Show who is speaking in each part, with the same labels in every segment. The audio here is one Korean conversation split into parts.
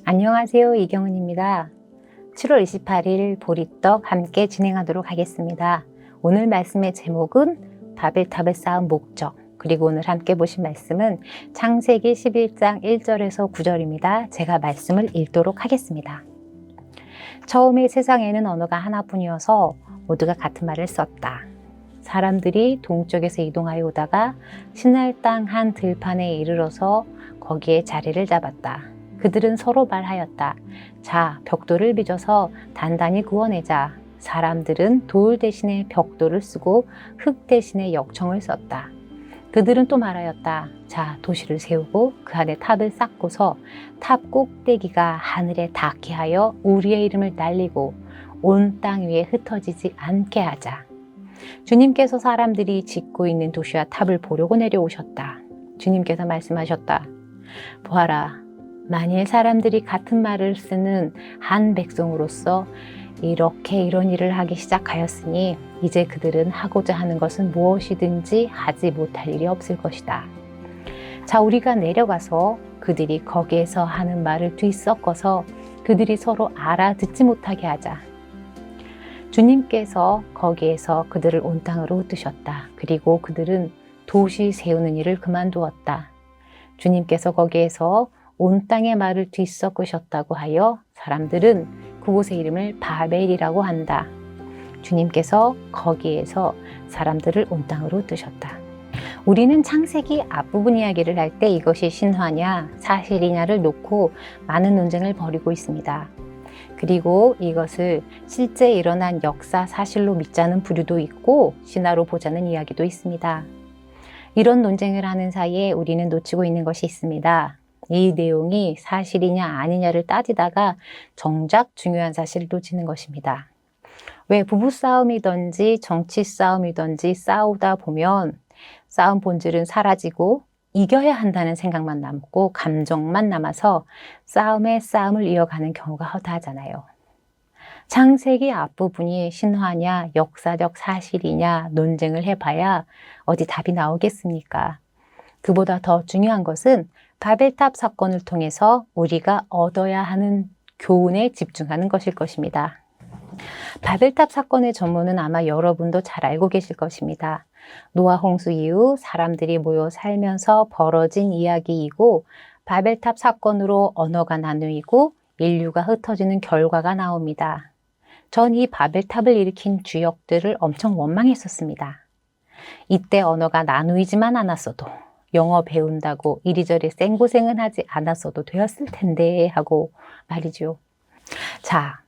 Speaker 1: 안녕하세요. 이경은입니다. 7월 28일 보리떡 함께 진행하도록 하겠습니다. 오늘 말씀의 제목은 바벨탑을 쌓은 목적, 그리고 오늘 함께 보신 말씀은 창세기 11장 1절에서 9절입니다. 제가 말씀을 읽도록 하겠습니다. 처음에 세상에는 언어가 하나뿐이어서 모두가 같은 말을 썼다. 사람들이 동쪽에서 이동하여 오다가 신할 땅 한 들판에 이르러서 거기에 자리를 잡았다. 그들은 서로 말하였다. 자, 벽돌을 빚어서 단단히 구워내자. 사람들은 돌 대신에 벽돌을 쓰고 흙 대신에 역청을 썼다. 그들은 또 말하였다. 자, 도시를 세우고 그 안에 탑을 쌓고서 탑 꼭대기가 하늘에 닿게 하여 우리의 이름을 날리고 온 땅 위에 흩어지지 않게 하자. 주님께서 사람들이 짓고 있는 도시와 탑을 보려고 내려오셨다. 주님께서 말씀하셨다. 보아라. 만일 사람들이 같은 말을 쓰는 한 백성으로서 이렇게 이런 일을 하기 시작하였으니 이제 그들은 하고자 하는 것은 무엇이든지 하지 못할 일이 없을 것이다. 자, 우리가 내려가서 그들이 거기에서 하는 말을 뒤섞어서 그들이 서로 알아듣지 못하게 하자. 주님께서 거기에서 그들을 온 땅으로 흩으셨다. 그리고 그들은 도시 세우는 일을 그만두었다. 주님께서 거기에서 온 땅의 말을 뒤섞으셨다고 하여 사람들은 그곳의 이름을 바벨이라고 한다. 주님께서 거기에서 사람들을 온 땅으로 뜨셨다. 우리는 창세기 앞부분 이야기를 할 때 이것이 신화냐 사실이냐를 놓고 많은 논쟁을 벌이고 있습니다. 그리고 이것을 실제 일어난 역사 사실로 믿자는 부류도 있고 신화로 보자는 이야기도 있습니다. 이런 논쟁을 하는 사이에 우리는 놓치고 있는 것이 있습니다. 이 내용이 사실이냐 아니냐를 따지다가 정작 중요한 사실을 놓치는 것입니다. 왜 부부싸움이든지 정치 싸움이든지 싸우다 보면 싸움 본질은 사라지고 이겨야 한다는 생각만 남고 감정만 남아서 싸움에 싸움을 이어가는 경우가 허다하잖아요. 창세기 앞부분이 신화냐 역사적 사실이냐 논쟁을 해봐야 어디 답이 나오겠습니까? 그보다 더 중요한 것은 바벨탑 사건을 통해서 우리가 얻어야 하는 교훈에 집중하는 것일 것입니다. 바벨탑 사건의 전모는 아마 여러분도 잘 알고 계실 것입니다. 노아 홍수 이후 사람들이 모여 살면서 벌어진 이야기이고 바벨탑 사건으로 언어가 나누이고 인류가 흩어지는 결과가 나옵니다. 전 이 바벨탑을 일으킨 주역들을 엄청 원망했었습니다. 이때 언어가 나누이지만 않았어도 영어 배운다고 이리저리 생고생은 하지 않았어도 되었을 텐데 하고 말이죠. 자,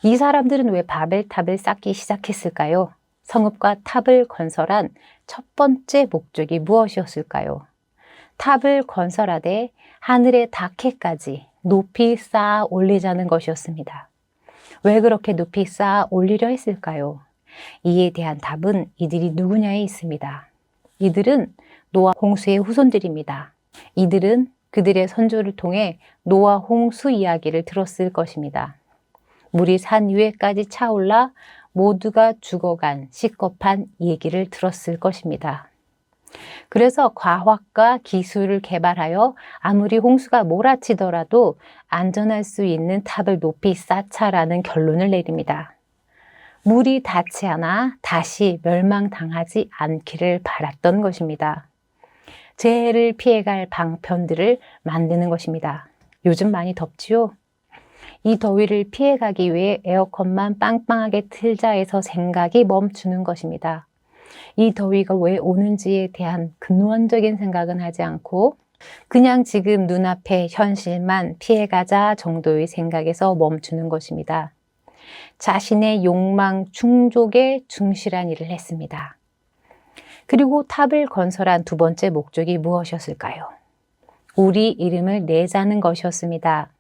Speaker 1: 이 사람들은 왜 바벨탑을 쌓기 시작했을까요? 성읍과 탑을 건설한 첫 번째 목적이 무엇이었을까요? 탑을 건설하되 하늘에 닿게까지 높이 쌓아 올리자는 것이었습니다. 왜 그렇게 높이 쌓아 올리려 했을까요? 이에 대한 답은 이들이 누구냐에 있습니다. 이들은 노아 홍수의 후손들입니다. 이들은 그들의 선조를 통해 노아 홍수 이야기를 들었을 것입니다. 물이 산 위에까지 차올라 모두가 죽어간 시겁한 얘기를 들었을 것입니다. 그래서 과학과 기술을 개발하여 아무리 홍수가 몰아치더라도 안전할 수 있는 탑을 높이 쌓자라는 결론을 내립니다. 물이 닿지 않아 다시 멸망당하지 않기를 바랐던 것입니다. 재해를 피해갈 방편들을 만드는 것입니다. 요즘 많이 덥지요? 이 더위를 피해가기 위해 에어컨만 빵빵하게 틀자 해서 생각이 멈추는 것입니다. 이 더위가 왜 오는지에 대한 근원적인 생각은 하지 않고 그냥 지금 눈앞의 현실만 피해가자 정도의 생각에서 멈추는 것입니다. 자신의 욕망 충족에 충실한 일을 했습니다. 그리고 탑을 건설한 두 번째 목적이 무엇이었을까요? 우리 이름을 내자는 것이었습니다.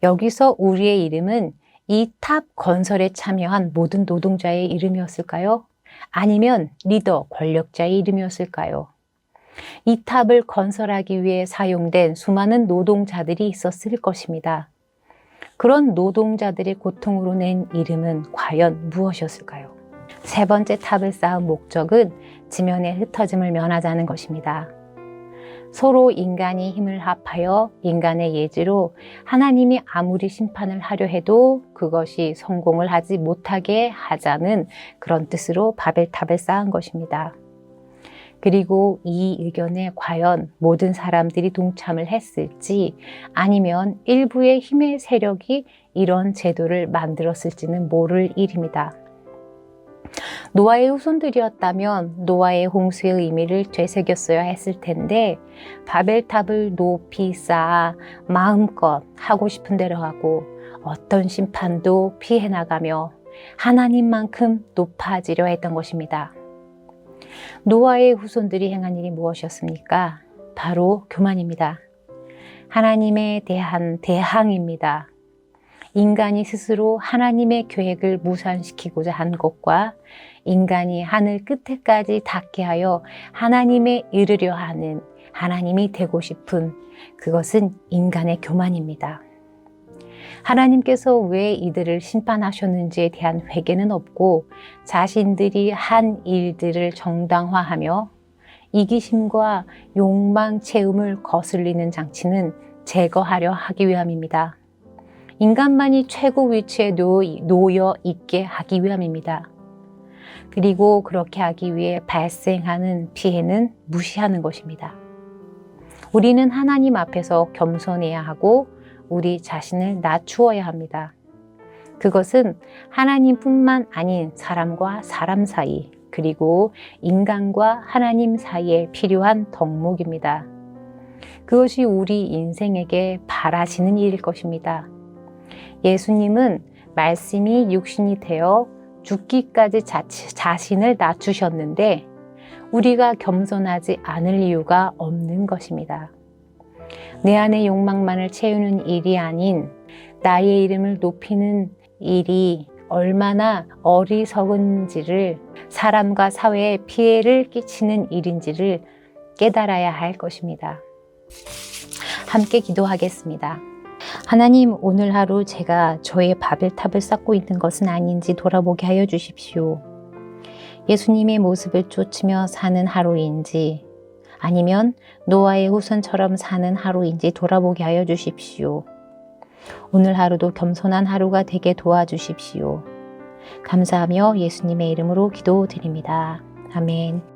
Speaker 1: 여기서 우리의 이름은 이 탑 건설에 참여한 모든 노동자의 이름이었을까요? 아니면 리더, 권력자의 이름이었을까요? 이 탑을 건설하기 위해 사용된 수많은 노동자들이 있었을 것입니다. 그런 노동자들의 고통으로 낸 이름은 과연 무엇이었을까요? 세 번째 탑을 쌓은 목적은 지면의 흩어짐을 면하자는 것입니다. 서로 인간이 힘을 합하여 인간의 예지로 하나님이 아무리 심판을 하려 해도 그것이 성공을 하지 못하게 하자는 그런 뜻으로 바벨탑을 쌓은 것입니다. 그리고 이 의견에 과연 모든 사람들이 동참을 했을지 아니면 일부의 힘의 세력이 이런 제도를 만들었을지는 모를 일입니다. 노아의 후손들이었다면 노아의 홍수의 의미를 되새겼어야 했을 텐데 바벨탑을 높이 쌓아 마음껏 하고 싶은 대로 하고 어떤 심판도 피해 나가며 하나님만큼 높아지려 했던 것입니다. 노아의 후손들이 행한 일이 무엇이었습니까? 바로 교만입니다. 하나님에 대한 대항입니다. 인간이 스스로 하나님의 계획을 무산시키고자 한 것과 인간이 하늘 끝에까지 닿게 하여 하나님에 이르려 하는 하나님이 되고 싶은 그것은 인간의 교만입니다. 하나님께서 왜 이들을 심판하셨는지에 대한 회개는 없고 자신들이 한 일들을 정당화하며 이기심과 욕망 채움을 거슬리는 장치는 제거하려 하기 위함입니다. 인간만이 최고 위치에 놓여 있게 하기 위함입니다. 그리고 그렇게 하기 위해 발생하는 피해는 무시하는 것입니다. 우리는 하나님 앞에서 겸손해야 하고 우리 자신을 낮추어야 합니다. 그것은 하나님뿐만 아닌 사람과 사람 사이, 그리고 인간과 하나님 사이에 필요한 덕목입니다. 그것이 우리 인생에게 바라시는 일일 것입니다. 예수님은 말씀이 육신이 되어 죽기까지 자신을 낮추셨는데 우리가 겸손하지 않을 이유가 없는 것입니다. 내 안의 욕망만을 채우는 일이 아닌 나의 이름을 높이는 일이 얼마나 어리석은지를 사람과 사회에 피해를 끼치는 일인지를 깨달아야 할 것입니다. 함께 기도하겠습니다. 하나님, 오늘 하루 제가 저의 바벨탑을 쌓고 있는 것은 아닌지 돌아보게 하여 주십시오. 예수님의 모습을 쫓으며 사는 하루인지 아니면 노아의 후손처럼 사는 하루인지 돌아보게 하여 주십시오. 오늘 하루도 겸손한 하루가 되게 도와주십시오. 감사하며 예수님의 이름으로 기도드립니다. 아멘.